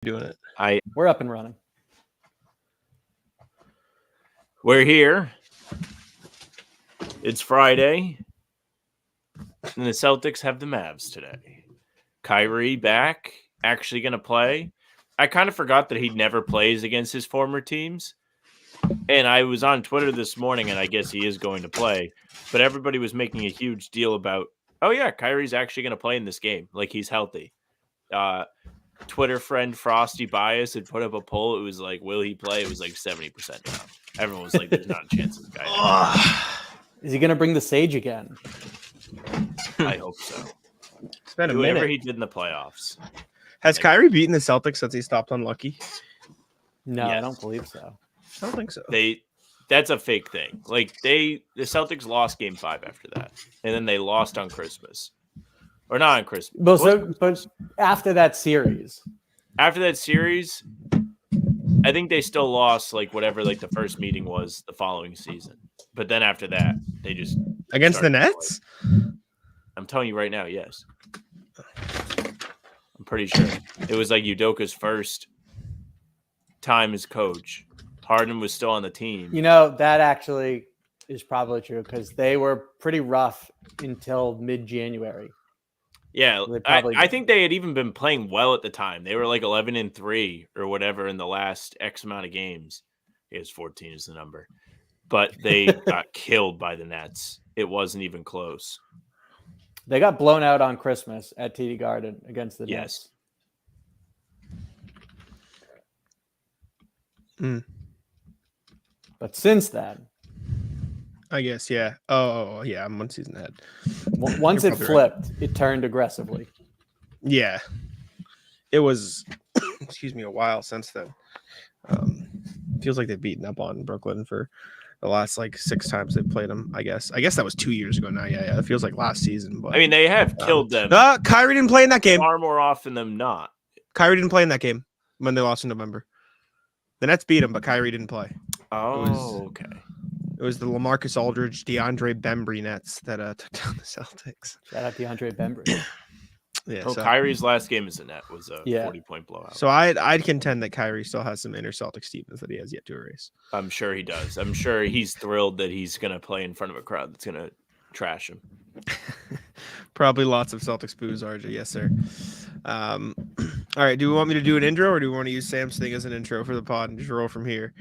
Doing it. We're up and running. We're here. It's Friday. And the Celtics have the Mavs today. Kyrie back, actually going to play. I kind of forgot that he never plays against his former teams. And I was on Twitter this morning, and I guess he is going to play. But everybody was making a huge deal about, oh, yeah, Kyrie's actually going to play in this game. Like, he's healthy. Twitter friend Frosty Bias had put up a poll. It was like, will he play? It was like 70% now. Everyone was like, there's not a chance this guy. Is he going to bring the Sage again? I hope so. It's been a Whatever minute. he did in the playoffs. Has Kyrie beaten the Celtics since he stopped unlucky? No, I Yes. don't believe so. I don't think so. That's a fake thing. Like the Celtics lost Game 5 after that, and then they lost on Christmas, or not on Christmas. But after that series, After that series, I think they still lost like whatever like the first meeting was the following season. But then after that, they just Against the started Nets? I'm telling you right now, yes. I'm pretty sure it was like Udoka's first time as coach. Harden was still on the team. you know, that actually is probably true because they were pretty rough until mid-January. Yeah, They probably I did. think they had even been playing well at the time. They were like 11-3 or whatever in the last X amount of games. I guess 14 is the number. But they got killed by the Nets. It wasn't even close. They got blown out on Christmas at TD Garden against the Nets. Mm. But since then, I guess, yeah. Oh, yeah. I'm 1 season ahead. once You're it probably flipped, it turned aggressively. Yeah. It was, excuse me, a while since then. Feels like they've beaten up on Brooklyn for the last like 6 times they've played them, I guess. I guess that was 2 years ago now. Yeah. It feels like last season. But I mean, they have killed them Kyrie didn't play in that game. far more often than not. Kyrie didn't play in that game when they lost in November. The Nets beat him, but Kyrie didn't play. Oh, okay. It was the LaMarcus Aldridge, DeAndre Bembry Nets that took down the Celtics. Shout out DeAndre Bembry. Yeah, Oh, so, Kyrie's last game as a net was a Yeah. 40-point blowout. so I'd contend that Kyrie still has some inner Celtics demons that he has yet to erase. I'm sure he does. I'm sure he's thrilled that he's going to play in front of a crowd that's going to trash him. Probably lots of Celtics boos, RJ. Yes, sir. All right. Do we want me to do an intro, or do we want to use Sam's thing as an intro for the pod and just roll from here?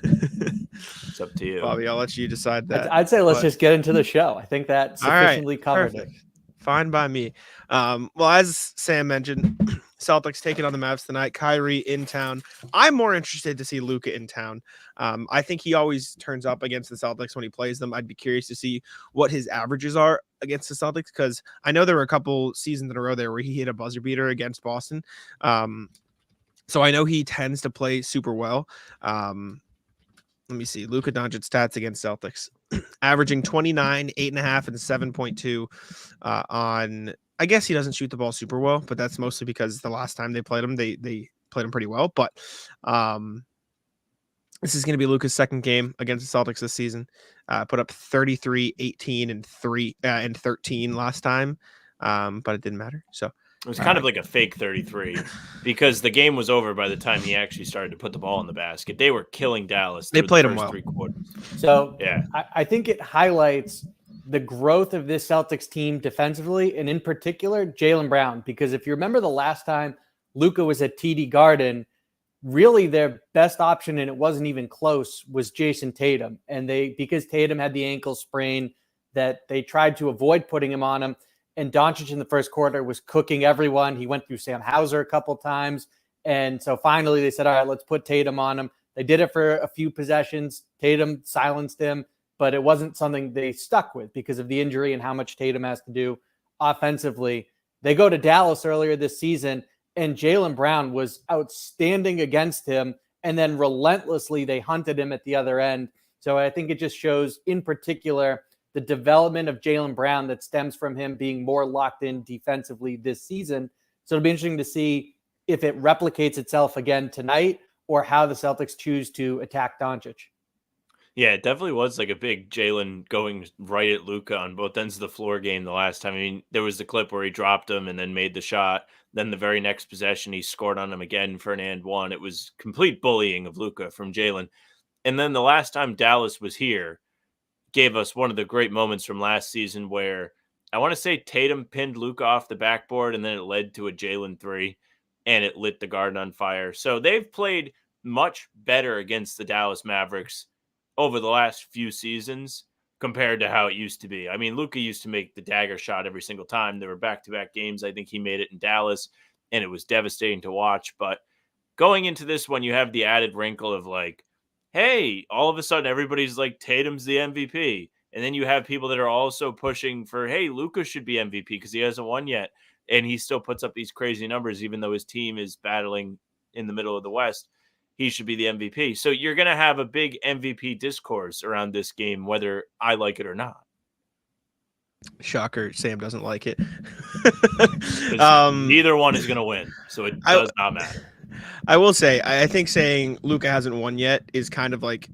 It's up to you. Bobby, I'll let you decide that. I'd say let's but- just get into the show. I think that All right, sufficiently covered perfect. it. Fine by me. Well, as Sam mentioned, Celtics taking on the Mavs tonight. Kyrie in town. I'm more interested to see Luka in town. I think he always turns up against the Celtics when he plays them. I'd be curious to see what his averages are against the Celtics because I know there were a couple seasons in a row there where he hit a buzzer beater against Boston. So I know he tends to play super well. Let me see. Luka Doncic stats against Celtics. Averaging 29, 8.5, and 7.2 on. I guess he doesn't shoot the ball super well, but that's mostly because the last time they played him, they played him pretty well. But this is going to be Luka's second game against the Celtics this season. Put up 33, 18, and 13 last time, but it didn't matter. So It was kind of like a fake 33 because the game was over by the time he actually started to put the ball in the basket. They were killing Dallas. They through played the him first well. 3 quarters. So Yeah. I think it highlights the growth of this Celtics team defensively, and in particular, Jaylen Brown. Because if you remember the last time Luka was at TD Garden, really their best option, and it wasn't even close, was Jason Tatum. And because Tatum had the ankle sprain, that they tried to avoid putting him on him. And Doncic in the first quarter was cooking everyone. He went through Sam Hauser a couple times. And so finally they said, all right, let's put Tatum on him. They did it for a few possessions. Tatum silenced him, but it wasn't something they stuck with because of the injury and how much Tatum has to do offensively. They go to Dallas earlier this season, and Jaylen Brown was outstanding against him. And then relentlessly, they hunted him at the other end. So I think it just shows, in particular, the development of Jaylen Brown that stems from him being more locked in defensively this season. So it'll be interesting to see if it replicates itself again tonight or how the Celtics choose to attack Doncic. Yeah, it definitely was like a big Jalen going right at Luca on both ends of the floor game the last time. I mean, there was the clip where he dropped him and then made the shot. Then the very next possession, he scored on him again for an and one. It was complete bullying of Luca from Jalen. And then the last time Dallas was here, gave us one of the great moments from last season where I want to say Tatum pinned Luca off the backboard and then it led to a Jalen three and it lit the garden on fire. So they've played much better against the Dallas Mavericks over the last few seasons compared to how it used to be. I mean, Luca used to make the dagger shot every single time. There were back-to-back games. I think he made it in Dallas and it was devastating to watch. But going into this one, you have the added wrinkle of like, hey, all of a sudden everybody's like Tatum's the MVP. And then you have people that are also pushing for, hey, Luka should be MVP because he hasn't won yet. And he still puts up these crazy numbers, even though his team is battling in the middle of the West. He should be the MVP. So you're going to have a big MVP discourse around this game, whether I like it or not. Shocker, Sam doesn't like it. Neither one is going to win, so it does not matter. I will say, I think saying Luka hasn't won yet is kind of like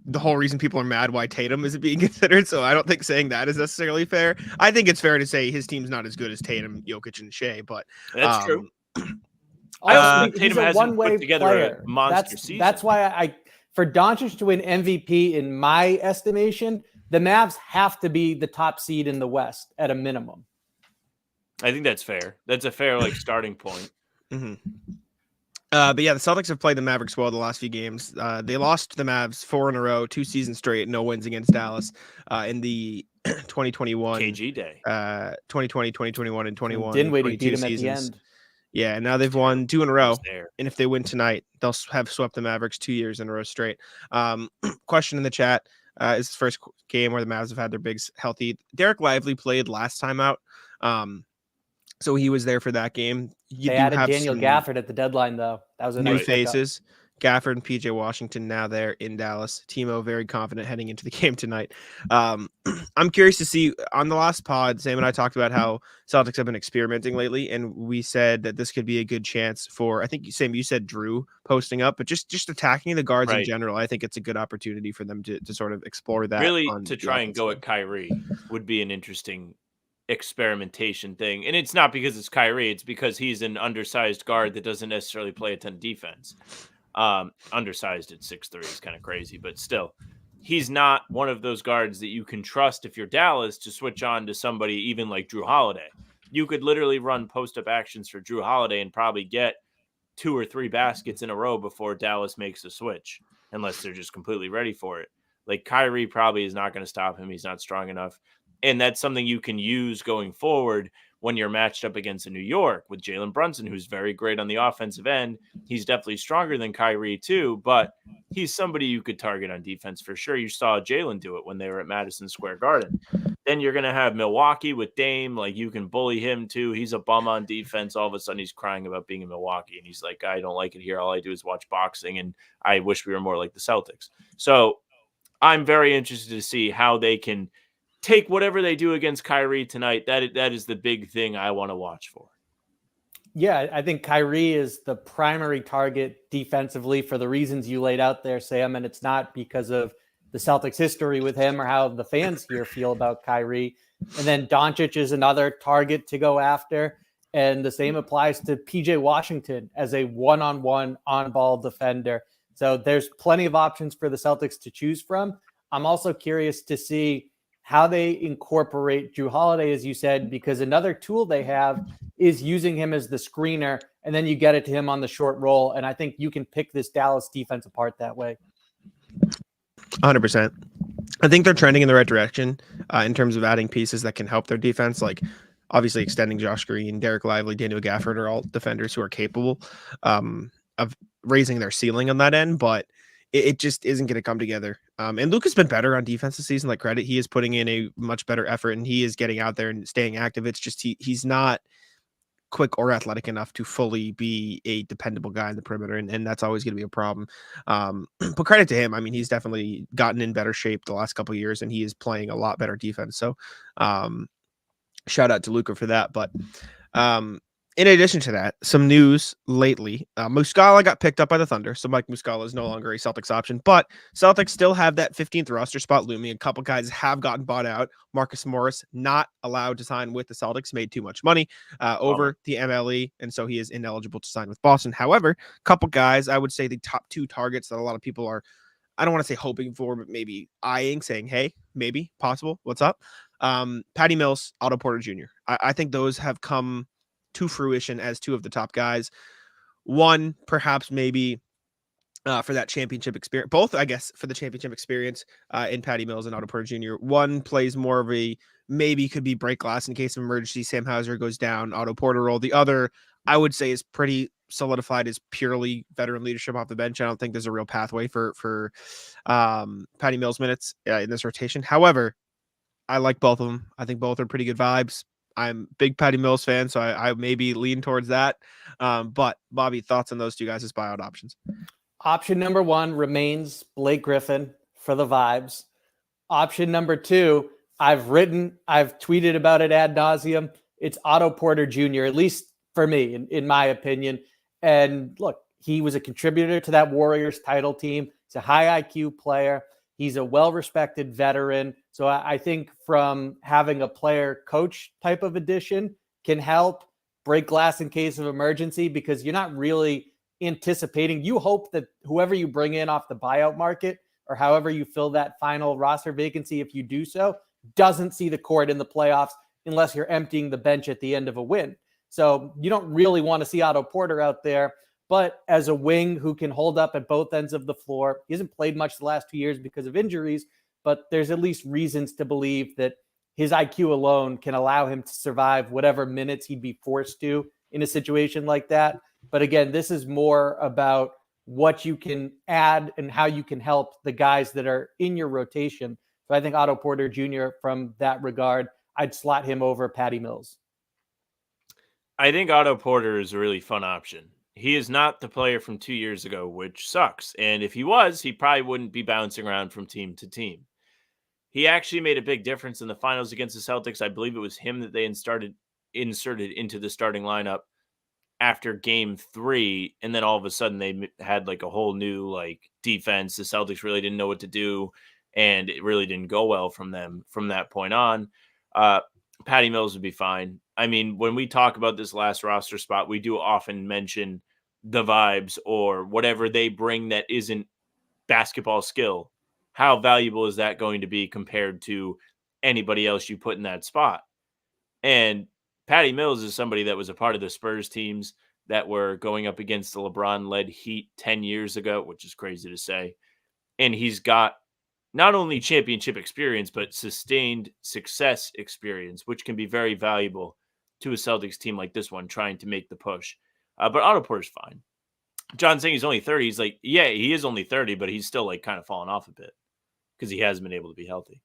the whole reason people are mad why Tatum isn't being considered. So I don't think saying that is necessarily fair. I think it's fair to say his team's not as good as Tatum, Jokic, and Shea, but that's true. Tatum has one-way player. A monster season. That's why for Doncic to win MVP, in my estimation, the Mavs have to be the top seed in the West at a minimum. I think that's fair. That's a fair starting point. Mm-hmm. But yeah, the Celtics have played the Mavericks well the last few games. They lost to the Mavs 4 in a row, 2 seasons straight, no wins against Dallas in the 2021 KG day. 2020, 2021, and 21. Dinwiddie beat him at the end. Yeah, and now they've won 2 in a row. And if they win tonight, they'll have swept the Mavericks 2 years in a row straight. Question in the chat. Is the first game where the Mavs have had their bigs healthy. Derek Lively played last time out. So he was there for that game. They added Daniel Gafford at the deadline, though. That was a new nice faces. Gafford and PJ Washington now there in Dallas. Timo very confident heading into the game tonight. I'm curious to see, on the last pod, Sam and I talked about how Celtics have been experimenting lately, and we said that this could be a good chance for, I think, Sam, you said Drew posting up, but just attacking the guards in general. I think it's a good opportunity for them to sort of explore that. Really, to try and go at Kyrie would be an interesting experimentation thing. And it's not because it's Kyrie, it's because he's an undersized guard that doesn't necessarily play a ton of defense. Undersized at 6'3" is kind of crazy, but still, he's not one of those guards that you can trust if you're Dallas to switch on to somebody even like Drew Holiday. You could literally run post-up actions for Drew Holiday and probably get 2 or 3 baskets in a row before Dallas makes a switch, unless they're just completely ready for it. Like Kyrie probably is not going to stop him. He's not strong enough. And that's something you can use going forward when you're matched up against a New York with Jalen Brunson, who's very great on the offensive end. He's definitely stronger than Kyrie too, but he's somebody you could target on defense for sure. You saw Jalen do it when they were at Madison Square Garden. Then you're going to have Milwaukee with Dame. Like, you can bully him too. He's a bum on defense. All of a sudden he's crying about being in Milwaukee. And he's like, I don't like it here. All I do is watch boxing. And I wish we were more like the Celtics. So I'm very interested to see how they can take whatever they do against Kyrie tonight. That is the big thing I want to watch for. Yeah, I think Kyrie is the primary target defensively for the reasons you laid out there, Sam, and it's not because of the Celtics' history with him or how the fans here feel about Kyrie. And then Doncic is another target to go after, and the same applies to PJ Washington as a one-on-one on-ball defender. So there's plenty of options for the Celtics to choose from. I'm also curious to see how they incorporate Drew Holiday, as you said, because another tool they have is using him as the screener, and then you get it to him on the short roll. And I think you can pick this Dallas defense apart that way. 100%. I think they're trending in the right direction in terms of adding pieces that can help their defense. Like, obviously extending Josh Green, Derek Lively, Daniel Gafford are all defenders who are capable of raising their ceiling on that end, but it just isn't going to come together. And Luka's been better on defense this season. Like, credit, he is putting in a much better effort, and he is getting out there and staying active. It's just he's not quick or athletic enough to fully be a dependable guy in the perimeter, and that's always going to be a problem. But credit to him. I mean, he's definitely gotten in better shape the last couple of years, and he is playing a lot better defense. So shout out to Luka for that. But In addition to that, some news lately. Muscala got picked up by the Thunder, so Mike Muscala is no longer a Celtics option, but Celtics still have that 15th roster spot looming. A couple guys have gotten bought out. Marcus Morris, not allowed to sign with the Celtics, made too much money over the MLE, and so he is ineligible to sign with Boston. However, a couple guys, I would say the top two targets that a lot of people are, I don't want to say hoping for, but maybe eyeing, saying, hey, maybe, possible, what's up? Patty Mills, Otto Porter Jr. I think those have come to fruition as two of the top guys. One, perhaps maybe for that championship experience, both, I guess, for the championship experience in Patty Mills and Otto Porter Jr. One plays more of a maybe could be break glass in case of emergency. Sam Hauser goes down, Otto Porter role. The other, I would say, is pretty solidified as purely veteran leadership off the bench. I don't think there's a real pathway for Patty Mills minutes in this rotation. However, I like both of them. I think both are pretty good vibes. I'm a big Patty Mills fan, so I maybe lean towards that. But Bobby, thoughts on those two guys as buyout options? Option number one remains Blake Griffin for the vibes. Option number two, I've tweeted about it ad nauseum. It's Otto Porter Jr., at least for me, in my opinion. And look, he was a contributor to that Warriors title team. He's a high IQ player. He's a well-respected veteran. So I think from having a player coach type of addition can help break glass in case of emergency, because you're not really anticipating. You hope that whoever you bring in off the buyout market or however you fill that final roster vacancy, if you do so, doesn't see the court in the playoffs unless you're emptying the bench at the end of a win. So you don't really want to see Otto Porter out there. But as a wing who can hold up at both ends of the floor, he hasn't played much the last 2 years because of injuries, but there's at least reasons to believe that his IQ alone can allow him to survive whatever minutes he'd be forced to in a situation like that. But again, this is more about what you can add and how you can help the guys that are in your rotation. So I think Otto Porter Jr., from that regard, I'd slot him over Patty Mills. I think Otto Porter is a really fun option. He is not the player from 2 years ago, which sucks. And if he was, he probably wouldn't be bouncing around from team to team. He actually made a big difference in the finals against the Celtics. I believe it was him that they inserted into the starting lineup after game 3. And then all of a sudden they had like a whole new defense. The Celtics really didn't know what to do, and it really didn't go well from them from that point on. Patty Mills would be fine. I mean, when we talk about this last roster spot, we do often mention the vibes or whatever they bring that isn't basketball skill. How valuable is that going to be compared to anybody else you put in that spot? And Patty Mills is somebody that was a part of the Spurs teams that were going up against the LeBron-led Heat 10 years ago, which is crazy to say. And he's got not only championship experience, but sustained success experience, which can be very valuable to a Celtics team like this one trying to make the push. But Otto Porter's fine. John's saying he's only 30. He's like, yeah, he is only 30, but he's still kind of falling off a bit because he hasn't been able to be healthy.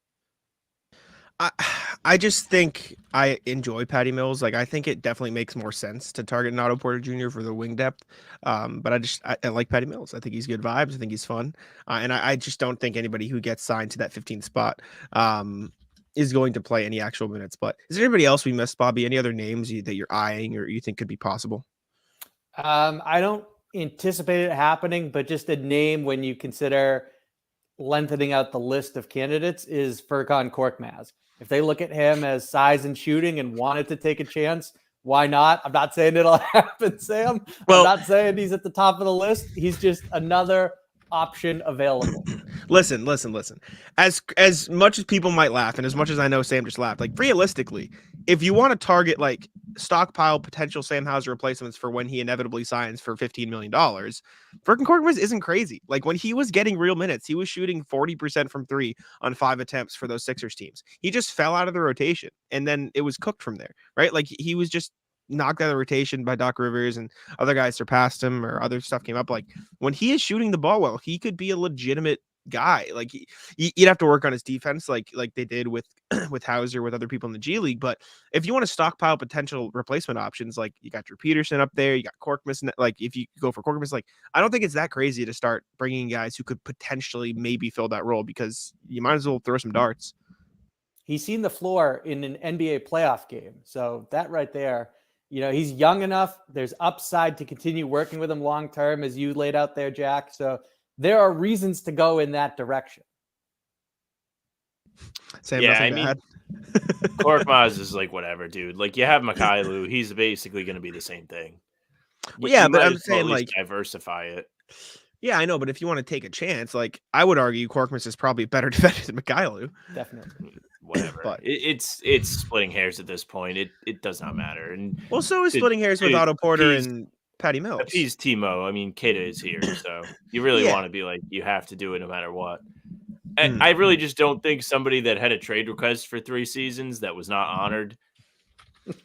I just think I enjoy Patty Mills. I think it definitely makes more sense to target Otto Porter Jr. for the wing depth. But I like Patty Mills. I think he's good vibes. I think he's fun. And I just don't think anybody who gets signed to that 15th spot is going to play any actual minutes. But is there anybody else we missed, Bobby? Any other names that you're eyeing or you think could be possible? I don't anticipate it happening, but just a name when you consider lengthening out the list of candidates is Furkan Korkmaz. If they look at him as size and shooting and wanted to take a chance, why not? I'm not saying it'll happen, Sam. I'm not saying he's at the top of the list. He's just another option available. Listen. As much as people might laugh, and as much as I know Sam just laughed, realistically, if you want to target stockpile potential Sam Hauser replacements for when he inevitably signs for $15 million, Furkan Korkmaz isn't crazy. When he was getting real minutes, he was shooting 40% from 3 on 5 attempts for those Sixers teams. He just fell out of the rotation, and then it was cooked from there, right? He was just knocked out of the rotation by Doc Rivers, and other guys surpassed him or other stuff came up. When he is shooting the ball well, he could be a legitimate guy. You'd have to work on his defense like they did with Hauser, with other people in the G League. But if you want to stockpile potential replacement options, you got Drew Peterson up there, you got Korkmaz, if you go for Korkmaz, I don't think it's that crazy to start bringing guys who could potentially maybe fill that role, because you might as well throw some darts. He's seen the floor in an NBA playoff game. So that right there he's young enough. There's upside to continue working with him long term, as you laid out there, Jack. So there are reasons to go in that direction. Sam, nothing to add. Korkmaz is like whatever, dude. Like you have Mikhailou, he's basically going to be the same thing. Well, yeah, You but might I'm as well saying at least like diversify it. Yeah, I know, but if you want to take a chance, like I would argue Korkmaz is probably a better defender than Mikhailou. Definitely. Whatever. But it's splitting hairs at this point. It does not matter. And well, so is splitting hairs with Otto Porter and Patty Mills. Appease Timo. I mean, Keita is here, so you really want to be like, you have to do it no matter what. I really just don't think somebody that had a trade request for 3 seasons that was not honored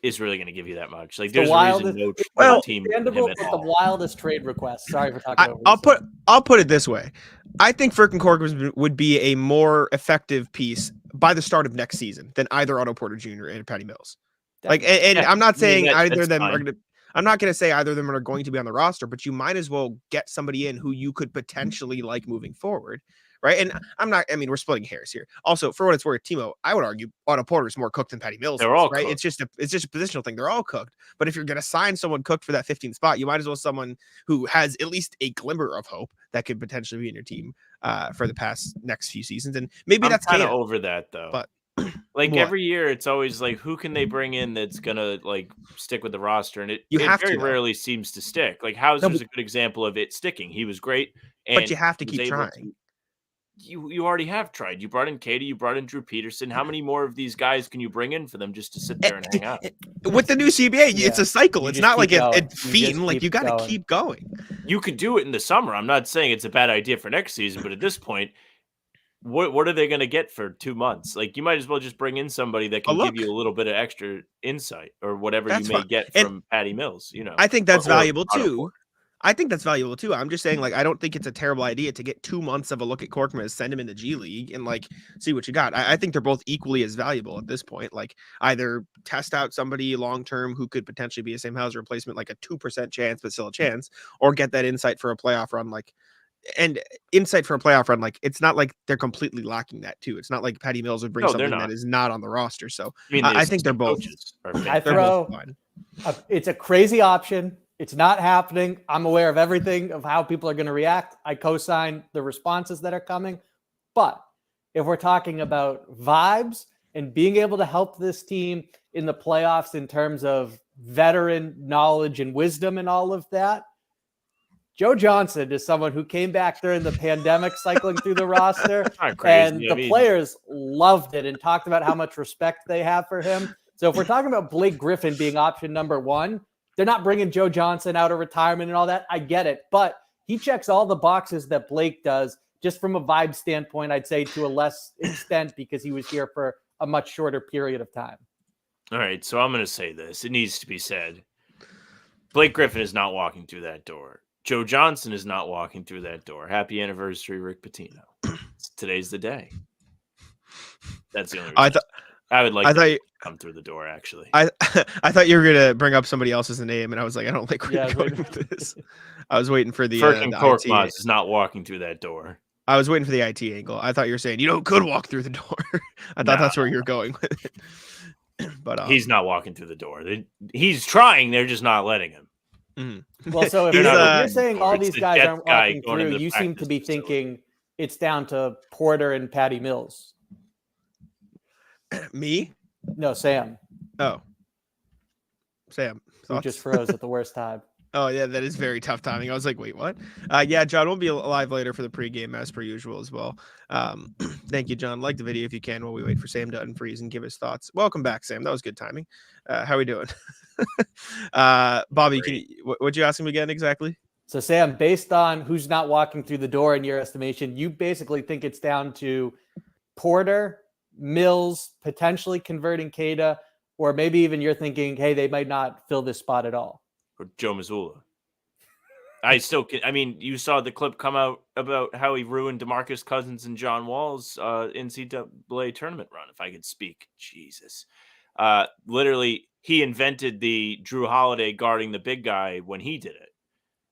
is really going to give you that much. Like, there's a reason no team with him at all. The wildest trade request. Sorry for talking over. I'll put it this way. I think Furkan Korkmaz would be a more effective piece by the start of next season than either Otto Porter Jr. and Patty Mills. Definitely. Like, and I'm not saying either of them fine. are going to. I'm not going to say either of them are going to be on the roster, but you might as well get somebody in who you could potentially like moving forward, right? And we're splitting hairs here. Also, for what it's worth, Timo, I would argue Otto Porter is more cooked than Patty Mills. They're all right. cooked. It's just a positional thing. They're all cooked. But if you're going to sign someone cooked for that 15th spot, you might as well someone who has at least a glimmer of hope that could potentially be in your team for the next few seasons. And maybe that's kind of over that though. But like every year, it's always like, who can they bring in that's gonna like stick with the roster? And it very rarely seems to stick. Like Hauser's a good example of it sticking. He was great, but you have to keep trying. You already have tried. You brought in Katie, you brought in Drew Peterson. How many more of these guys can you bring in for them just to sit there and hang out? With the new CBA, it's a cycle. It's not like it's feeding. Like you got to keep going. You could do it in the summer. I'm not saying it's a bad idea for next season, but at this point, what are they going to get for 2 months? Like you might as well just bring in somebody that can give you a little bit of extra insight or whatever you may get from Patty Mills. I think that's valuable too. I'm just saying, like, I don't think it's a terrible idea to get 2 months of a look at Korkmaz, send him in the G League, and like see what you got. I think they're both equally as valuable at this point. Like, either test out somebody long term who could potentially be a Sam Hauser replacement, like a 2% chance, but still a chance, or get that insight for a playoff run. Like, it's not like they're completely lacking that too. It's not like Patty Mills would bring something that is not on the roster. So I think they're both. It's a crazy option. It's not happening. I'm aware of everything of how people are going to react. I co-sign the responses that are coming. But if we're talking about vibes and being able to help this team in the playoffs in terms of veteran knowledge and wisdom and all of that, Joe Johnson is someone who came back during the pandemic, cycling through the roster, and the players loved it and talked about how much respect they have for him. So if we're talking about Blake Griffin being option number 1, they're not bringing Joe Johnson out of retirement and all that. I get it. But he checks all the boxes that Blake does, just from a vibe standpoint, I'd say to a less extent because he was here for a much shorter period of time. All right. So I'm going to say this. It needs to be said. Blake Griffin is not walking through that door. Joe Johnson is not walking through that door. Happy anniversary, Rick Pitino. Today's the day. That's the only reason. I would like to come through the door, actually. I thought you were going to bring up somebody else's name, and I was like, I don't think we're going with this. I was waiting for the Korkmaz is not walking through that door. I was waiting for the IT angle. I thought you were saying, who could walk through the door. I thought that's where you were going with it. But he's not walking through the door. He's trying. They're just not letting him. Mm-hmm. Well, so if you're saying all these guys aren't walking through, you seem to be thinking it's down to Porter and Patty Mills. Me? No, Sam. Oh. Sam. Who just froze at the worst time. Oh, yeah, that is very tough timing. I was like, wait, what? Yeah, John will be live later for the pregame as per usual as well. Thank you, John. Like the video if you can while we wait for Sam to unfreeze and give his thoughts. Welcome back, Sam. That was good timing. How are we doing? Bobby, what'd you ask him again exactly? So, Sam, based on who's not walking through the door in your estimation, you basically think it's down to Porter, Mills, potentially converting Keita, or maybe even you're thinking, hey, they might not fill this spot at all. Or Joe Mazzulla. You saw the clip come out about how he ruined DeMarcus Cousins and John Wall's NCAA tournament run, if I could speak. Jesus. Literally, he invented the Drew Holiday guarding the big guy when he did it,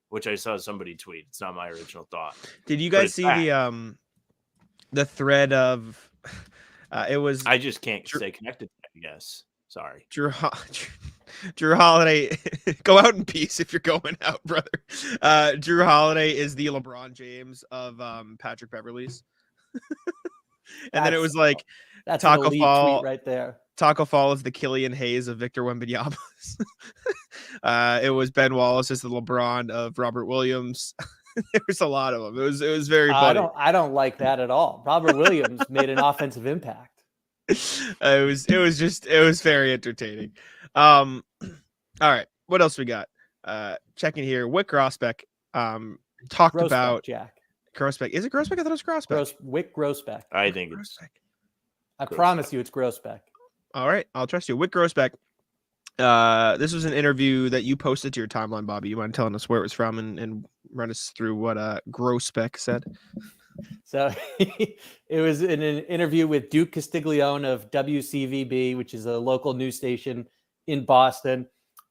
which I saw somebody tweet. It's not my original thought. Did you guys see the thread of... it was. I just can't stay connected, I guess. Sorry. Drew Holiday, go out in peace if you're going out, brother. Drew Holiday is the LeBron James of Patrick Beverly's. And then it was like that's an Taco elite Fall. tweet right there. Taco Fall is the Killian Hayes of Victor Wembanyama. It was Ben Wallace is the LeBron of Robert Williams. There was a lot of them. It was very funny. I don't like that at all. Robert Williams made an offensive impact. It was very entertaining. All right, what else we got? Checking here. Wick Grosbeck talked Grossbeck, about Jack. Grossbeck. Is it Grossbeck? I thought it was Grosbeck. Wick Grossbeck. I think it's Grossbeck. I promise you it's Grossbeck. All right, I'll trust you. Wick Grossbeck. This was an interview that you posted to your timeline, Bobby. You mind telling us where it was from and run us through what Grossbeck said? So it was in an interview with Duke Castiglione of WCVB, which is a local news station in Boston.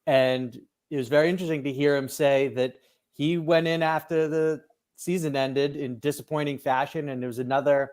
And it was very interesting to hear him say that he went in after the season ended in disappointing fashion. And there was another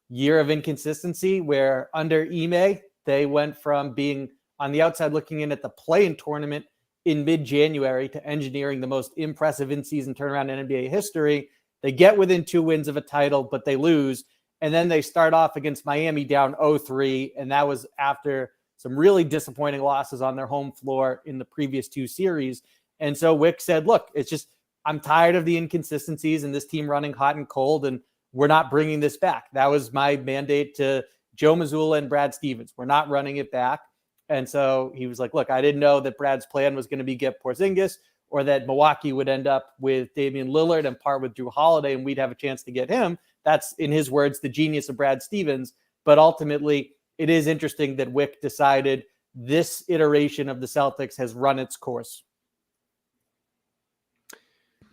year of inconsistency where under Ime, they went from being on the outside looking in at the play-in tournament in mid-January to engineering the most impressive in-season turnaround in NBA history. They get within 2 wins of a title, but they lose. And then they start off against Miami down 0-3. And that was after some really disappointing losses on their home floor in the previous 2 series. And so Wick said, look, it's just, I'm tired of the inconsistencies and this team running hot and cold, and we're not bringing this back. That was my mandate to Joe Mazzulla and Brad Stevens. We're not running it back. And so he was like, look, I didn't know that Brad's plan was going to be get Porzingis, or that Milwaukee would end up with Damian Lillard and part with Drew Holiday, and we'd have a chance to get him. That's, in his words, the genius of Brad Stevens. But ultimately, it is interesting that Wick decided this iteration of the Celtics has run its course.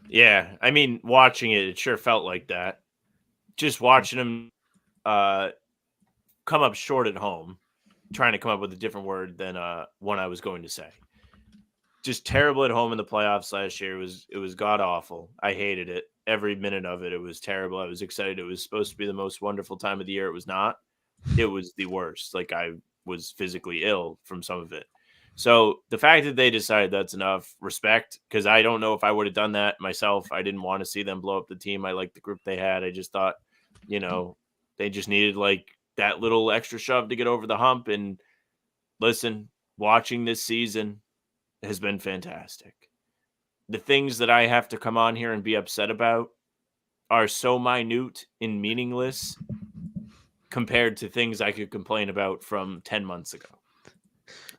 Yeah, I mean, watching it sure felt like that. Just watching him come up short at home, trying to come up with a different word than one I was going to say. Just terrible at home in the playoffs last year. It was god awful. I hated it. Every minute of it. It was terrible. I was excited. It was supposed to be the most wonderful time of the year. It was not. It was the worst. Like, I was physically ill from some of it. So the fact that they decided that's enough, respect, because I don't know if I would have done that myself. I didn't want to see them blow up the team. I liked the group they had. I just thought, they just needed like that little extra shove to get over the hump. And listen, watching this season has been fantastic. The things that I have to come on here and be upset about are so minute and meaningless compared to things I could complain about from 10 months ago.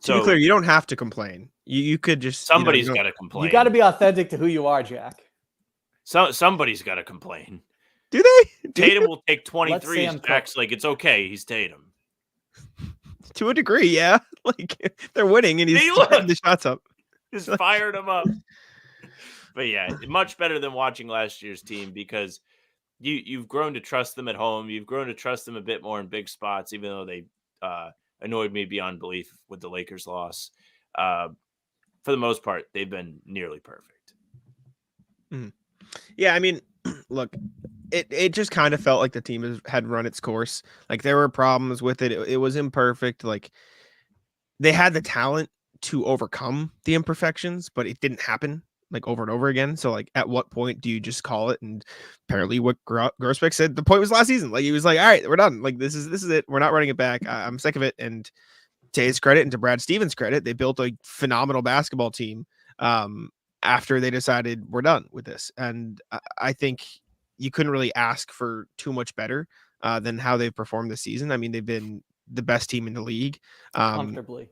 To be clear, you don't have to complain. You could just... Somebody's got to complain. You got to be authentic to who you are, Jack. Somebody's got to complain. Do they? Tatum will take 23. Jack's like, it's okay. He's Tatum. To a degree, yeah. Like, they're winning and he's firing the shots up. Just fired him up. But yeah, much better than watching last year's team, because you've grown to trust them at home. You've grown to trust them a bit more in big spots, even though they annoyed me beyond belief with the Lakers loss. For the most part, they've been nearly perfect. Mm. Yeah, I mean, look, it just kind of felt like the team had run its course. Like, there were problems with it. It was imperfect. Like, they had the talent to overcome the imperfections, but it didn't happen like over and over again. So like, at what point do you just call it? And apparently what Grossbeck said the point was last season. Like, he was like, all right, we're done. Like, this is it. We're not running it back. I'm sick of it. And to his credit and to Brad Stevens' credit, they built a phenomenal basketball team after they decided we're done with this. And I think you couldn't really ask for too much better than how they've performed this season. I mean, they've been the best team in the league. Comfortably.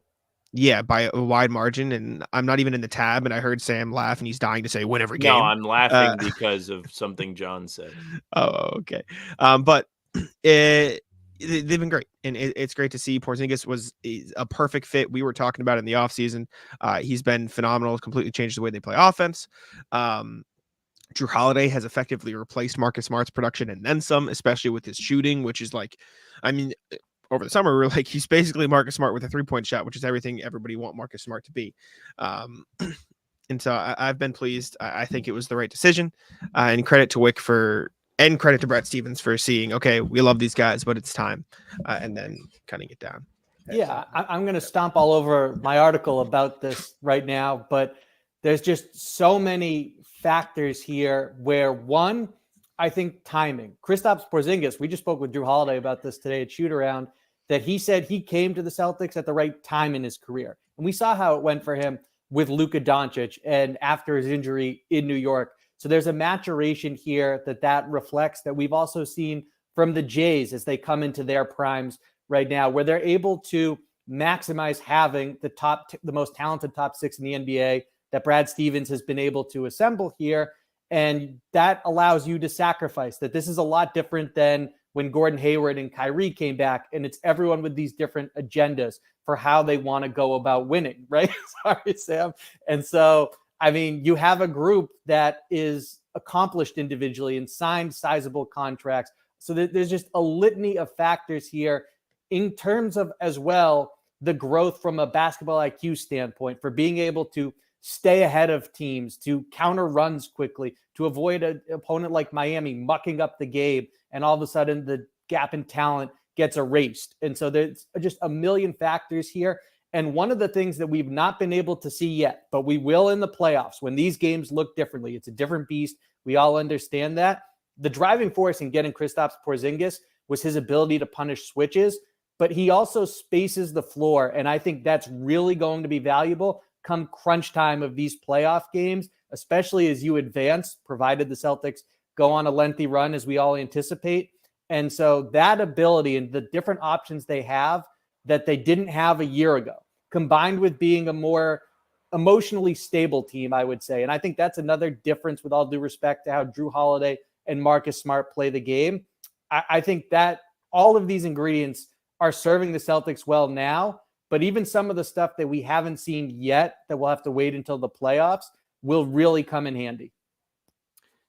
Yeah, by a wide margin. And I'm not even in the tab. And I heard Sam laugh and he's dying to say win every game. No, I'm laughing because of something John said. Oh, okay. But they've been great. And it's great to see. Porzingis was a perfect fit. We were talking about it in the offseason. He's been phenomenal, completely changed the way they play offense. Drew Holiday has effectively replaced Marcus Smart's production and then some, especially with his shooting, which is like, I mean, over the summer, we were like, he's basically Marcus Smart with a 3-point shot, which is everything everybody want Marcus Smart to be. And so I've been pleased. I think it was the right decision. And credit to Wick and credit to Brad Stevens for seeing, okay, we love these guys, but it's time. And then cutting it down. Yeah, I'm going to stomp all over my article about this right now, but there's just so many factors here where one, I think timing. Kristaps Porzingis, we just spoke with Drew Holiday about this today at Shoot Around, that he said he came to the Celtics at the right time in his career. And we saw how it went for him with Luka Doncic and after his injury in New York. So there's a maturation here that reflects that we've also seen from the Jays as they come into their primes right now, where they're able to maximize having the most talented top six in the NBA that Brad Stevens has been able to assemble here. And that allows you to sacrifice that. This is a lot different than when Gordon Hayward and Kyrie came back, and it's everyone with these different agendas for how they want to go about winning, right? Sorry, Sam. And so, I mean, you have a group that is accomplished individually and signed sizable contracts. So there's just a litany of factors here in terms of, as well, the growth from a basketball IQ standpoint for being able to stay ahead of teams, to counter runs quickly, to avoid an opponent like Miami mucking up the game, and all of a sudden the gap in talent gets erased. And so there's just a million factors here. And one of the things that we've not been able to see yet, but we will in the playoffs when these games look differently, it's a different beast. We all understand that. The driving force in getting Kristaps Porzingis was his ability to punish switches, but he also spaces the floor. And I think that's really going to be valuable come crunch time of these playoff games, especially as you advance, provided the Celtics go on a lengthy run as we all anticipate. And so that ability and the different options they have that they didn't have a year ago, combined with being a more emotionally stable team, I would say. And I think that's another difference, with all due respect to how Drew Holiday and Marcus Smart play the game. I think that all of these ingredients are serving the Celtics well now, but even some of the stuff that we haven't seen yet that we'll have to wait until the playoffs will really come in handy.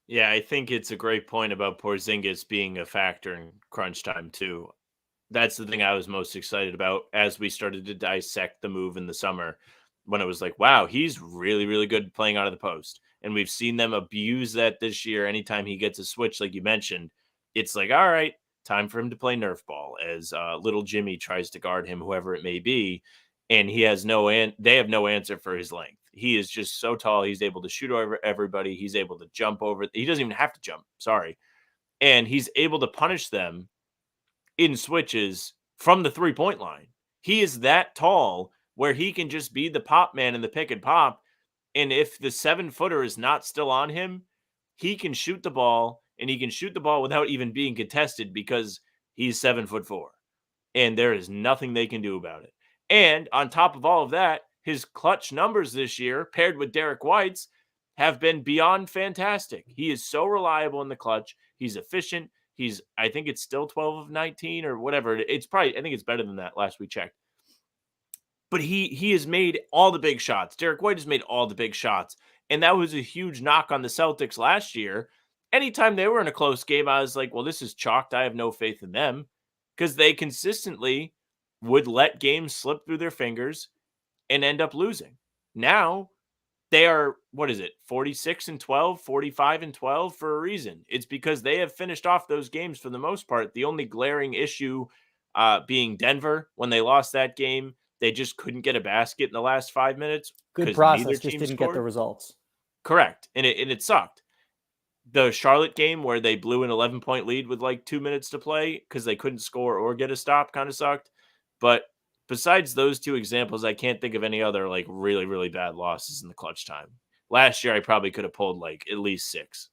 Yeah, I think it's a great point about Porzingis being a factor in crunch time too. That's the thing I was most excited about as we started to dissect the move in the summer, when it was like, wow, he's really, really good playing out of the post. And we've seen them abuse that this year. Anytime he gets a switch, like you mentioned, it's like, all right, time for him to play Nerf ball as little Jimmy tries to guard him, whoever it may be. And he has they have no answer for his length. He is just so tall. He's able to shoot over everybody. He's able to jump over. He doesn't even have to jump. Sorry. And he's able to punish them in switches from the 3-point line. He is that tall where he can just be the pop man in the pick and pop. And if the 7-footer is not still on him, he can shoot the ball, and he can shoot the ball without even being contested because he's 7'4". And there is nothing they can do about it. And on top of all of that, his clutch numbers this year, paired with Derek White's, have been beyond fantastic. He is so reliable in the clutch. He's efficient. I think it's still 12 of 19 or whatever. I think it's better than that last we checked. But he has made all the big shots. Derek White has made all the big shots. And that was a huge knock on the Celtics last year. Anytime they were in a close game, I was like, well, this is chalked. I have no faith in them, because they consistently would let games slip through their fingers and end up losing. Now they are, 46-12, 45-12 for a reason. It's because they have finished off those games for the most part. The only glaring issue being Denver. When they lost that game, they just couldn't get a basket in the last 5 minutes. Good process, just didn't get the results. Correct. And it sucked. The Charlotte game where they blew an 11-point lead with like 2 minutes to play because they couldn't score or get a stop kind of sucked. But besides those two examples, I can't think of any other like really, really bad losses in the clutch time. Last year, I probably could have pulled like at least 6.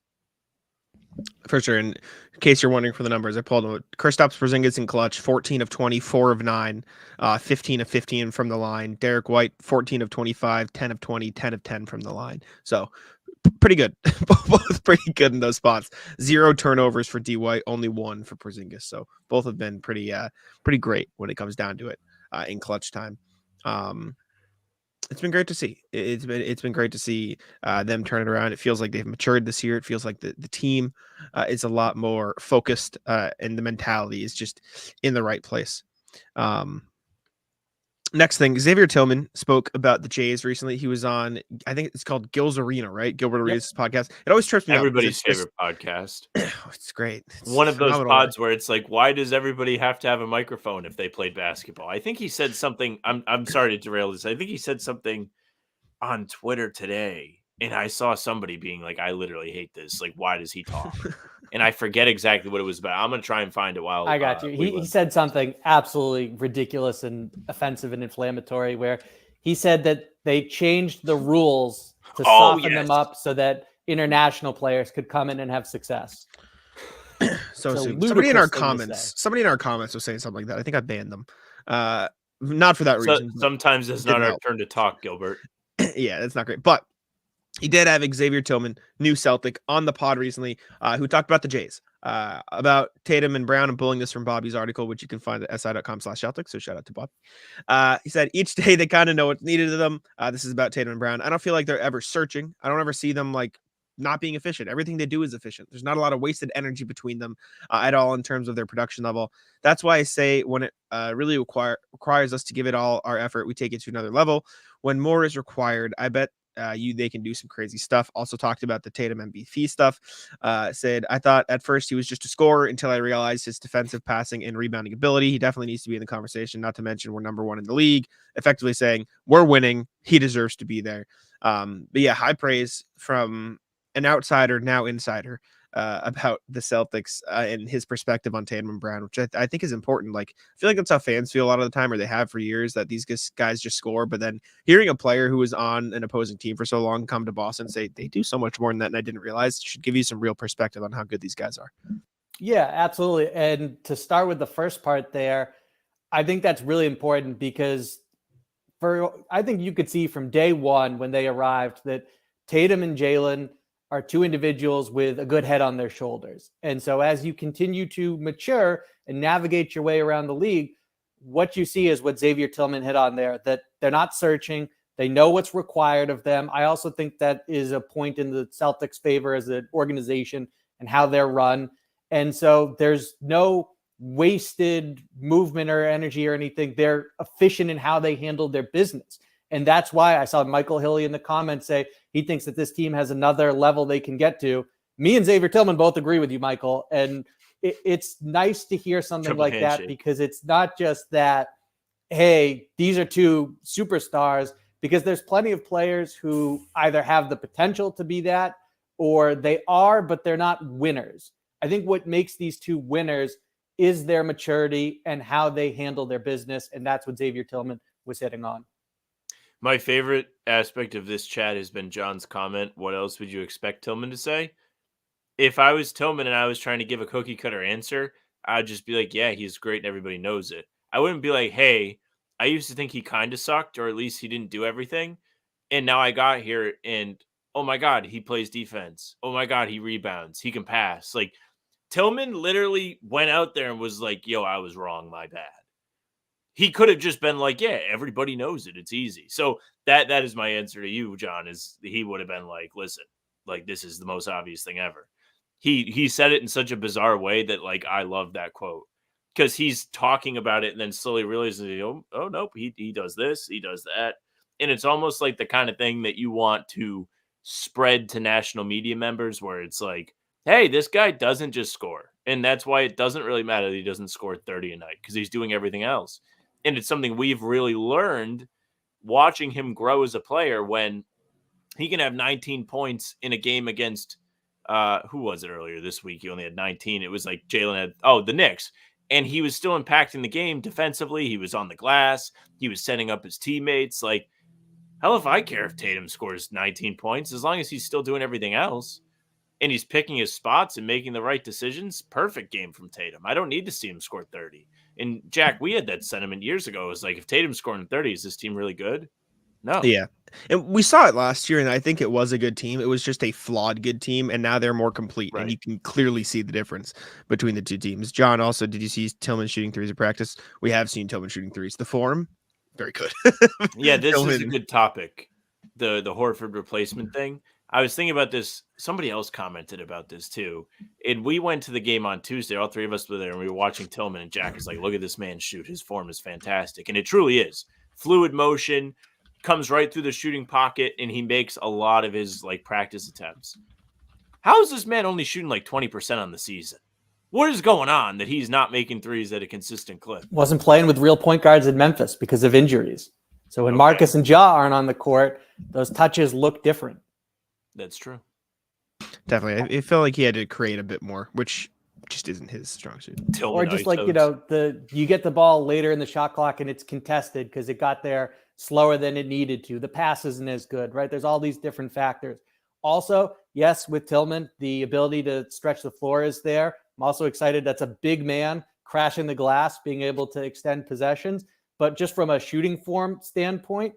For sure. And in case you're wondering for the numbers, I pulled Kristaps Porzingis in clutch, 14 of 20, 4 of 9, 15 of 15 from the line. Derek White, 14 of 25, 10 of 20, 10 of 10 from the line. So pretty good. Both pretty good in those spots. 0 turnovers for D White, only 1 for Porzingis. So both have been pretty great when it comes down to it in clutch time. It's been great to see. It's been great to see them turn it around. It feels like they've matured this year. It feels like the team is a lot more focused, and the mentality is just in the right place. Next thing, Xavier Tillman spoke about the Jays recently. He was on, I think it's called Gil's Arena, right? Gilbert Arenas' podcast. It always trips me up because Everybody's favorite podcast. it's great. It's One of those phenomenal work. pods where it's like, why does everybody have to have a microphone if they played basketball? I think he said something. I'm sorry to derail this. I think he said something on Twitter today, and I saw somebody being like, I literally hate this. Like, why does he talk? And I forget exactly what it was about. I'm gonna try and find it while I got you. He said something absolutely ridiculous and offensive and inflammatory where he said that they changed the rules to soften them up so that international players could come in and have success. So soon. Somebody in our comments was saying something like that. I think I banned them. Not for that reason. Sometimes it's not our turn to talk, Gilbert. Yeah, that's not great. But he did have Xavier Tillman, new Celtic, on the pod recently, who talked about the Jays, about Tatum and Brown. I'm pulling this from Bobby's article, which you can find at si.com/Celtics. So shout out to Bob. He said each day they kind of know what's needed of them. This is about Tatum and Brown. I don't feel like they're ever searching. I don't ever see them like not being efficient. Everything they do is efficient. There's not a lot of wasted energy between them at all in terms of their production level. That's why I say when it really requires us to give it all our effort, we take it to another level. When more is required, I bet they can do some crazy stuff. Also talked about the Tatum MVP stuff. Said, I thought at first he was just a scorer until I realized his defensive passing and rebounding ability. He definitely needs to be in the conversation, not to mention we're number one in the league, effectively saying we're winning. He deserves to be there. But yeah, high praise from an outsider, now insider, about the Celtics and his perspective on Tatum and Brown, which I think is important. Like, I feel like that's how fans feel a lot of the time, or they have for years, that these guys just score. But then hearing a player who was on an opposing team for so long come to Boston and say they do so much more than that, and I didn't realize, should give you some real perspective on how good these guys are. Yeah, absolutely. And to start with the first part there, I think that's really important because I think you could see from day one when they arrived that Tatum and Jalen are two individuals with a good head on their shoulders. And so as you continue to mature and navigate your way around the league, what you see is what Xavier Tillman hit on there, that they're not searching. They know what's required of them. I also think that is a point in the Celtics' favor as an organization and how they're run. And so there's no wasted movement or energy or anything. They're efficient in how they handle their business. And that's why I saw Michael Hilly in the comments say he thinks that this team has another level they can get to. Me and Xavier Tillman both agree with you, Michael. And it's nice to hear something like that, because it's not just that, hey, these are two superstars, because there's plenty of players who either have the potential to be that or they are, but they're not winners. I think what makes these two winners is their maturity and how they handle their business. And that's what Xavier Tillman was hitting on. My favorite aspect of this chat has been John's comment. What else would you expect Tillman to say? If I was Tillman and I was trying to give a cookie cutter answer, I'd just be like, yeah, he's great and everybody knows it. I wouldn't be like, hey, I used to think he kind of sucked, or at least he didn't do everything. And now I got here and, oh my God, he plays defense. Oh my God, he rebounds. He can pass. Like, Tillman literally went out there and was like, yo, I was wrong. My bad. He could have just been like, yeah, everybody knows it. It's easy. So that is my answer to you, John, is he would have been like, listen, like, this is the most obvious thing ever. He said it in such a bizarre way that, like, I love that quote, because he's talking about it and then slowly realizing, oh nope, he does this, he does that. And it's almost like the kind of thing that you want to spread to national media members, where it's like, hey, this guy doesn't just score. And that's why it doesn't really matter that he doesn't score 30 a night, because he's doing everything else. And it's something we've really learned watching him grow as a player, when he can have 19 points in a game against, who was it earlier this week? He only had 19. It was like Jalen had, the Knicks. And he was still impacting the game defensively. He was on the glass. He was setting up his teammates. Like, hell if I care if Tatum scores 19 points, as long as he's still doing everything else. And he's picking his spots and making the right decisions. Perfect game from Tatum. I don't need to see him score 30. And Jack, we had that sentiment years ago. It was like, if Tatum's scoring 30, is this team really good? No. Yeah. And we saw it last year, and I think it was a good team. It was just a flawed good team, and now they're more complete. Right. And you can clearly see the difference between the two teams. John, also, did you see Tillman shooting threes at practice? We have seen Tillman shooting threes. The form, very good. Yeah, this is a good topic. The Horford replacement thing. I was thinking about this. Somebody else commented about this too. And we went to the game on Tuesday. All three of us were there, and we were watching Tillman, and Jack is like, look at this man shoot. His form is fantastic. And it truly is. fluid motion, comes right through the shooting pocket, and he makes a lot of his like practice attempts. How is this man only shooting like 20% on the season? What is going on that he's not making threes at a consistent clip? Wasn't playing with real point guards in Memphis because of injuries. So when Marcus and Ja aren't on the court, those touches look different. That's true. Definitely. I feel like he had to create a bit more, which just isn't his strong suit. Or just like, you get the ball later in the shot clock and it's contested because it got there slower than it needed to. The pass isn't as good, right? There's all these different factors. Also, yes, with Tillman, the ability to stretch the floor is there. I'm also excited. That's a big man crashing the glass, being able to extend possessions. But just from a shooting form standpoint,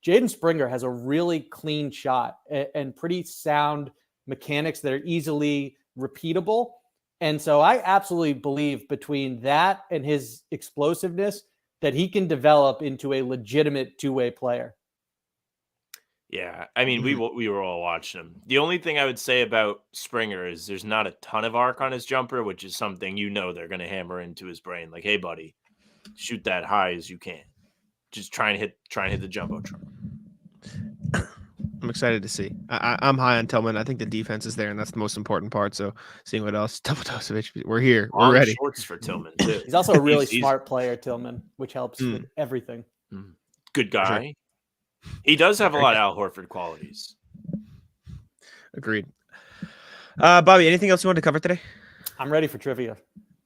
Jaden Springer has a really clean shot and pretty sound mechanics that are easily repeatable. And so I absolutely believe between that and his explosiveness that he can develop into a legitimate two-way player. Yeah, I mean, we were all watching him. The only thing I would say about Springer is there's not a ton of arc on his jumper, which is something they're going to hammer into his brain. Like, hey, buddy, shoot that high as you can. Just try and hit the jumbotron. I'm excited to see. I'm high on Tillman. I think the defense is there, and that's the most important part. So seeing what else, Double Dose of HP. We're here. We're ready. Shorts for Tillman too. He's also a really smart player, Tillman, which helps with everything. Good guy. Sure. He does have a lot of Al Horford qualities. Agreed. Bobby, anything else you want to cover today? I'm ready for trivia.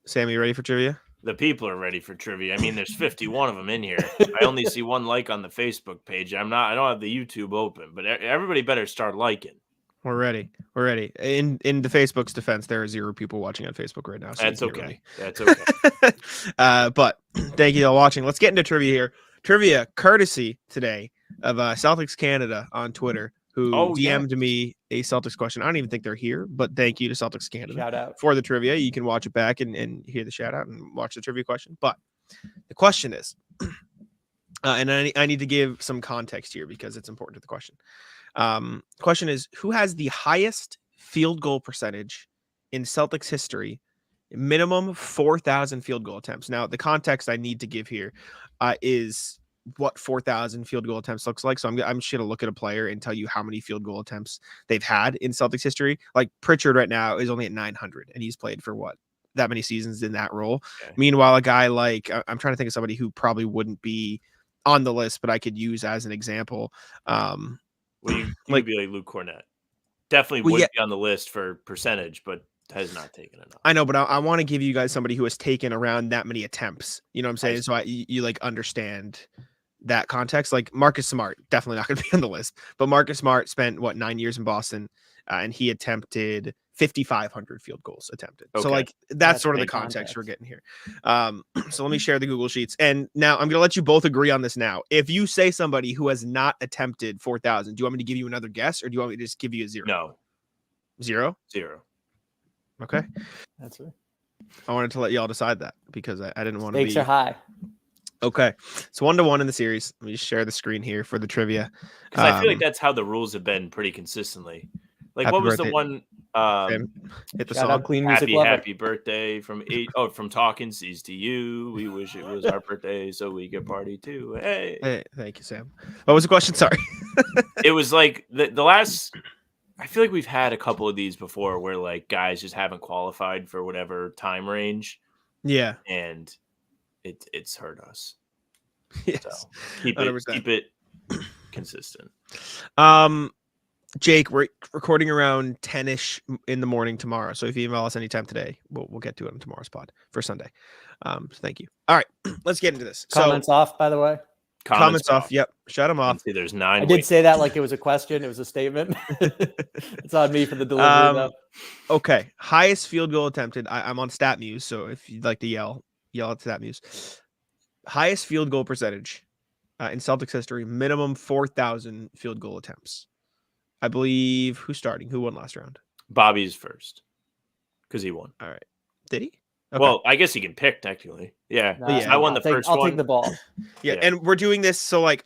Sam, you ready for trivia? The people are ready for trivia. I mean, there's 51 of them in here. I only see one like on the Facebook page. I don't have the YouTube open, but everybody better start liking. We're ready. We're ready. In the Facebook's defense, there are 0 people watching on Facebook right now. So that's okay. That's okay. But thank you all watching. Let's get into trivia here. Trivia courtesy today of Celtics Canada on Twitter, who DM'd me a Celtics question. I don't even think they're here, but thank you to Celtics Canada shout out for the trivia. You can watch it back and hear the shout out and watch the trivia question. But the question is, and I need to give some context here because it's important to the question. Question is, who has the highest field goal percentage in Celtics history? Minimum 4,000 field goal attempts. Now, the context I need to give here is what 4,000 field goal attempts looks like. So I'm just going to look at a player and tell you how many field goal attempts they've had in Celtics history. Like Pritchard right now is only at 900, and he's played for that many seasons in that role. Okay. Meanwhile, a guy like, I'm trying to think of somebody who probably wouldn't be on the list, but I could use as an example. You be like Luke Cornett. Definitely would be on the list for percentage, but has not taken enough. I know, but I want to give you guys somebody who has taken around that many attempts. You know what I'm saying? So you like understand that context. Like Marcus Smart, definitely not going to be on the list, but Marcus Smart spent 9 years in Boston, and he attempted 5,500 field goals attempted. Okay. So like that's sort of the context we're getting here. So let me share the Google Sheets, and now I'm going to let you both agree on this. Now, if you say somebody who has not attempted 4,000, do you want me to give you another guess, or do you want me to just give you a 0? No, 0. Okay, that's right. I wanted to let y'all decide that because I didn't want to be. Stakes are high. Okay, it's 1-1 in the series. Let me just share the screen here for the trivia. Because I feel like that's how the rules have been pretty consistently. Like, what was the one? Hit the song. Clean music lover. Happy birthday from Talkin sees to you. We wish it was our birthday so we could party too. Hey, thank you, Sam. What was the question? Sorry. It was like the last. I feel like we've had a couple of these before where like guys just haven't qualified for whatever time range. Yeah. And it's hurt us. Yes. So keep it consistent. Jake, we're recording around 10-ish in the morning tomorrow. So if you email us anytime today, we'll get to it on tomorrow's pod for Sunday. So thank you. All right, let's get into this. Comments off, by the way. Comments off. Yep. Shut them off. See, there's 9. I did say that like it was a question. It was a statement. It's on me for the delivery, though. Okay. Highest field goal attempted. I'm on StatMuse, so if you'd like to yell at StatMuse. Highest field goal percentage in Celtics history. Minimum 4,000 field goal attempts. I believe who's starting? Who won last round? Bobby's first because he won. All right. Did he? Okay. Well, I guess he can pick technically. Yeah. I won the first one. I'll take the ball. Yeah. And we're doing this so like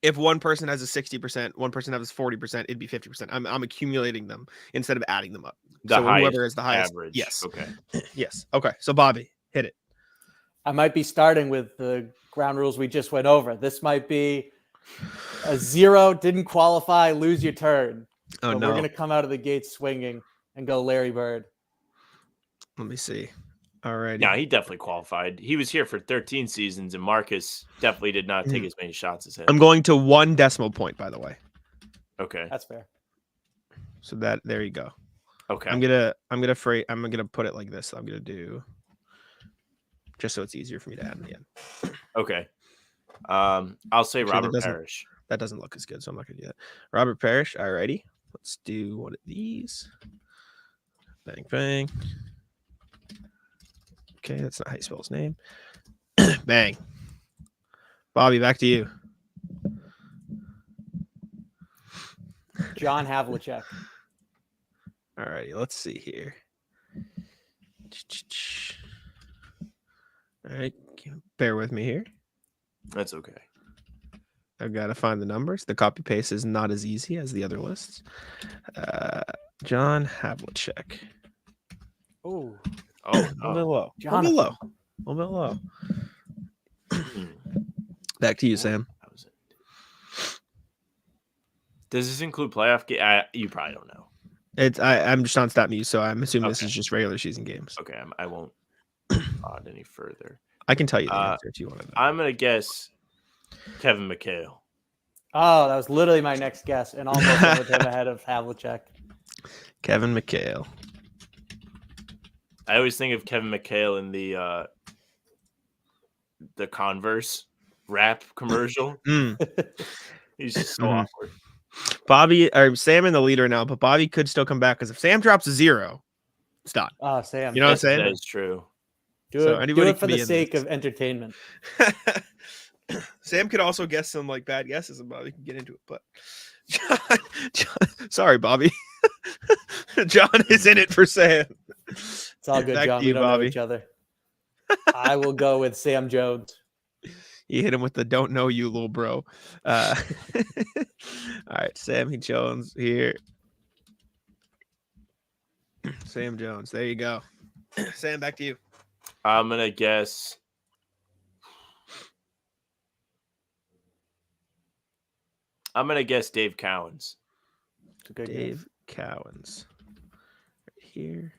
if one person has a 60%, one person has 40%, it'd be 50%. I'm accumulating them instead of adding them up. So whoever is the highest average. Yes. Okay. Yes. Okay. So Bobby, hit it. I might be starting with the ground rules we just went over. This might be a 0, didn't qualify, lose your turn. Oh, But no. we're going to come out of the gate swinging and go Larry Bird. Let me see. All right. Yeah, he definitely qualified. He was here for 13 seasons, and Marcus definitely did not take as many shots as him. I'm going to 1 decimal point, by the way. Okay. That's fair. So there you go. Okay. I'm gonna put it like this. I'm gonna do just so it's easier for me to add in the end. Okay. I'll say Actually, Robert Parrish. That doesn't look as good, so I'm not gonna do that. Robert Parrish. Alrighty. Let's do one of these. Bang bang. Okay, that's not how you spell his name. Bang. Bobby, back to you. John Havlicek. Alrighty, let's see here. All right, bear with me here. That's okay. I've got to find the numbers. The copy paste is not as easy as the other lists. John Havlicek. Oh, Oh, A little bit low. A little bit low. Back to you, Sam. That was it. Does this include playoff game? You probably don't know. I'm just on Stat Muse, so I'm assuming this Okay. is just regular season games. Okay, I won't odd any further. I can tell you the answer if you want to know. I'm gonna guess Kevin McHale. that was literally my next guess, and almost went with him ahead of Havlicek. Kevin McHale. I always think of Kevin McHale in the Converse rap commercial. He's just so awkward. Bobby or Sam in the leader now, but Bobby could still come back because if Sam drops a 0, it's done. Oh, Sam. You know what I'm saying? That is true. Do it for the sake of entertainment. Sam could also guess some like bad guesses, and Bobby can get into it. But John, sorry, Bobby. John is in it for Sam. It's all good, Back John. to you, We don't Bobby. know each other. I will go with Sam Jones. You hit him with the "don't know you, little bro." All right, Sammy Jones here. Sam Jones. There you go. Sam, back to you. I'm gonna guess. Dave Cowens. It's a good Dave Cowens. Right here.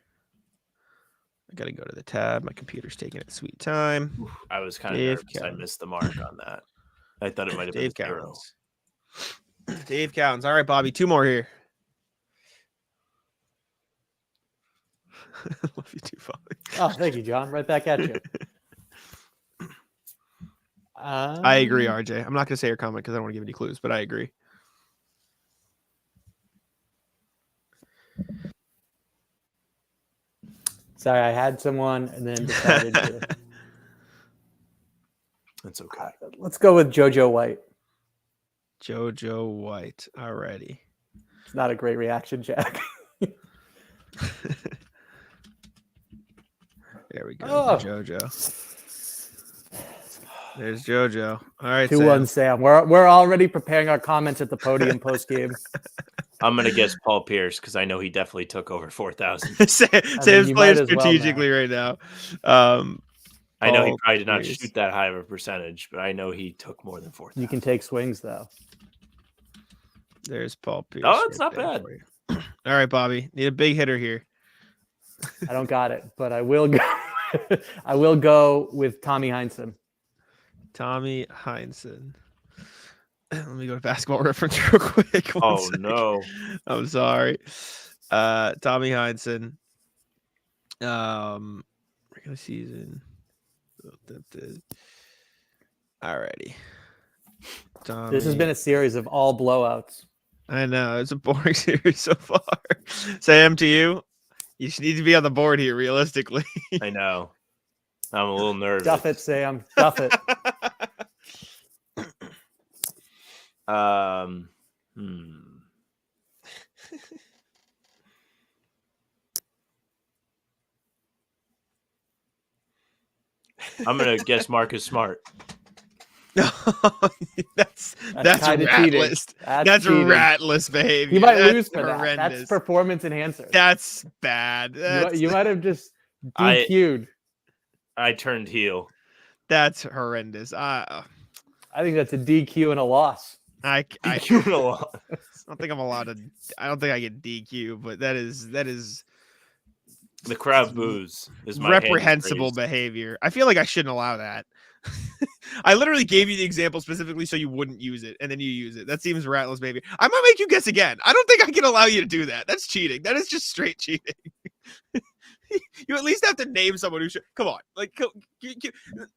I gotta go to the tab. My computer's taking its sweet time. I was kind of Dave nervous. I Cowens. missed the mark on that. I thought it might have been Dave 0. Cowens. Dave Cowens. All right, Bobby. 2 more here. Love you too, Bobby. Oh, thank you, John. Right back at you. I agree, RJ. I'm not gonna say your comment because I don't want to give any clues, but I agree. Sorry, I had someone and then decided to. That's okay. Let's go with JoJo White. JoJo White. Alrighty. It's not a great reaction, Jack. There we go. Oh. JoJo. There's JoJo. All right, 2-1 Sam. We're already preparing our comments at the podium post game. I'm gonna guess Paul Pierce because I know he definitely took over 4,000. Sam's playing strategically right now. I know he Paul probably did not Pierce. shoot that high of a percentage, but I know he took more than 4,000. You can take swings though. There's Paul Pierce. Oh, it's not there bad. for you. All right, Bobby. Need a big hitter here. I don't got it, but I will go. I will go with Tommy Heinsohn. Tommy Heinsohn. Let me go to Basketball Reference real quick. One second. No. I'm sorry. Tommy Heinsohn. Regular season. Alrighty. Tommy. This has been a series of all blowouts. I know. It's a boring series so far. Sam, to you. You should need to be on the board here, realistically. I know. I'm a little nervous. Duff it, Sam. Duff it. I'm gonna guess Marcus Smart. that's kinda rat cheating. list. That's That's cheating. ratless behavior. You might That's lose for that. horrendous. That's performance enhancer. That's bad. You might have just DQ'd. I turned heel. That's horrendous. I think that's a DQ and a loss. I DQ a lot. don't think I'm allowed to. I don't think I get DQ, but that is The crowd boos. Is my reprehensible hand is raised. behavior. I feel like I shouldn't allow that. I literally gave you the example specifically so you wouldn't use it, and then you use it. That seems ratless, baby. I might make you guess again. I don't think I can allow you to do that. That's cheating. That is just straight cheating. You at least have to name someone who should. Come on, like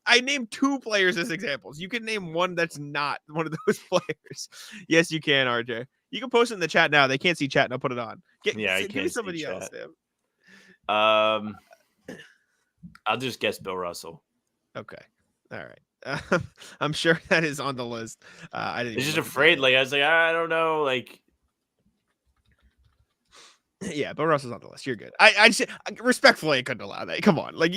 I named 2 players as examples. You can name one that's not one of those players. Yes, you can, RJ. You can post it in the chat now. They can't see chat, and I'll put it on. I Give me can't see somebody else, chat. Sam. I'll just guess Bill Russell. Okay, all right. I'm sure that is on the list. I didn't. He's just even look at afraid. that. Like I was like, I don't know. Like Yeah, but Russell's on the list. You're good. I just respectfully I couldn't allow that. Come on, like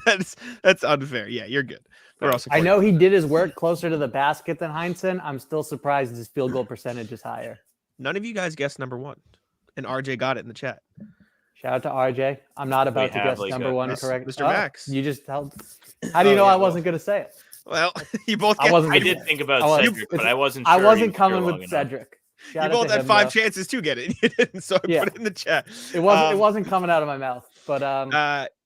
that's unfair. Yeah, you're good. But Russell, I know he did his work closer to the basket than Heinsohn. I'm still surprised his field goal percentage is higher. None of you guys guessed number 1, and RJ got it in the chat. Shout out to RJ. I'm not about to have, guess like, number a- 1 Mr. correct. Mr. Max. You just held. How do you know yeah, I wasn't going to say it? Well, you both. I wasn't. I did think about I was- Cedric, but I wasn't. Sure I he wasn't was coming here long with enough. Cedric. You Shout out both to had him, 5 though. chances to get it. And you didn't, so I Yeah. put it in the chat. It wasn't coming out of my mouth, but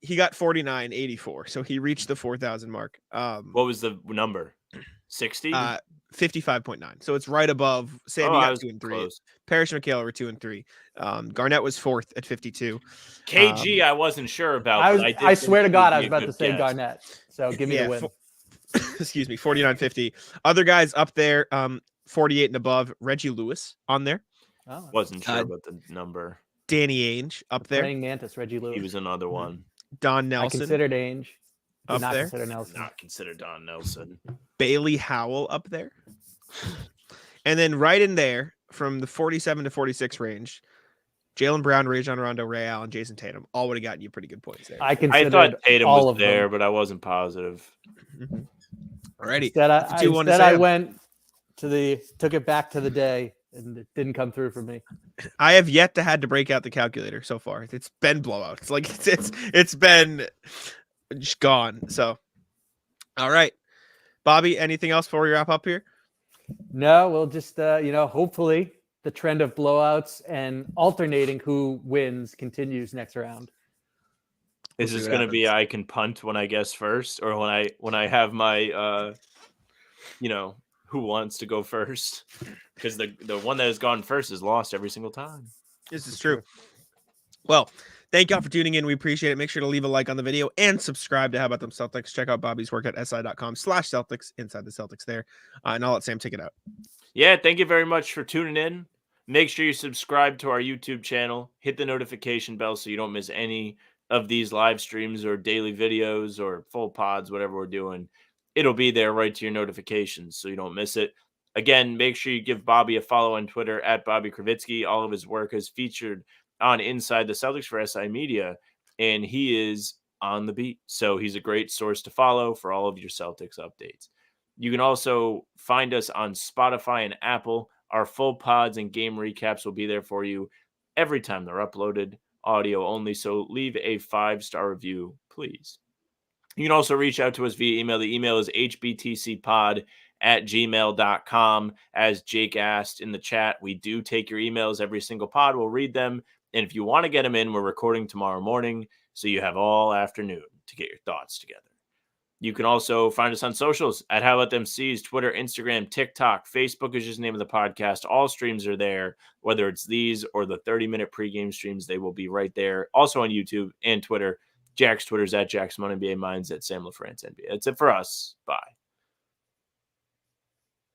He got 49.84, so he reached the 4,000 mark. What was the number? 60. 55.9. So it's right above. Sam, you I got was 2 and 3. close. Parrish and McHale were 2 and 3. Garnett was 4th at 52. KG, I wasn't sure about. I but was. did I think swear to he would God, I be was a about good to say guess. Garnett. So give me the win. Excuse me, 49.50. Other guys up there, 48 and above. Reggie Lewis on there. Oh, Wasn't sure about the number. Danny Ainge up there. praying mantis, Reggie Lewis. He was another one. Don I Nelson considered Ainge. Did up not there. consider Nelson. Not considered Don Nelson. Bailey Howell up there. And then right in there, from the 47 to 46 range, Jaylen Brown, Rajon Rondo, Ray Allen, Jason Tatum all would have gotten you pretty good points there. I I considered thought Tatum all was of there, them. but I wasn't positive. Alrighty. Instead, That's a 2-1 to I Sam. went took it back to the day, and it didn't come through for me. I have yet to had to break out the calculator so far. It's been blowouts. Like it's been just gone. So, all right, Bobby. Anything else before we wrap up here? No, we'll just hopefully the trend of blowouts and alternating who wins continues next round. Is see this what going to be happens. I can punt when I guess first, or when I have my who wants to go first? Because the one that has gone first has lost every single time. This is true. Well, thank y'all for tuning in. We appreciate it. Make sure to leave a like on the video and subscribe to How About Them Celtics. Check out Bobby's work at si.com/Celtics inside the Celtics there. And I'll let Sam take it out. Yeah, thank you very much for tuning in. Make sure you subscribe to our YouTube channel. Hit the notification bell so you don't miss any of these live streams or daily videos or full pods, whatever we're doing. It'll be there right to your notifications so you don't miss it. Again, make sure you give Bobby a follow on Twitter at Bobby Kravitsky. All of his work is featured on Inside the Celtics for SI Media, and he is on the beat. So he's a great source to follow for all of your Celtics updates. You can also find us on Spotify and Apple. Our full pods and game recaps will be there for you every time they're uploaded, audio only. So leave a 5-star review, please. You can also reach out to us via email. The email is hbtcpod@gmail.com. As Jake asked in the chat, we do take your emails every single pod. We'll read them. And if you want to get them in, we're recording tomorrow morning. So you have all afternoon to get your thoughts together. You can also find us on socials at How About Them C's, Twitter, Instagram, TikTok. Facebook is just the name of the podcast. All streams are there, whether it's these or the 30-minute pregame streams. They will be right there. Also on YouTube and Twitter. Jack's Twitter's at Jack's NBA. Mine's at Sam LaFrance NBA. That's it for us. Bye.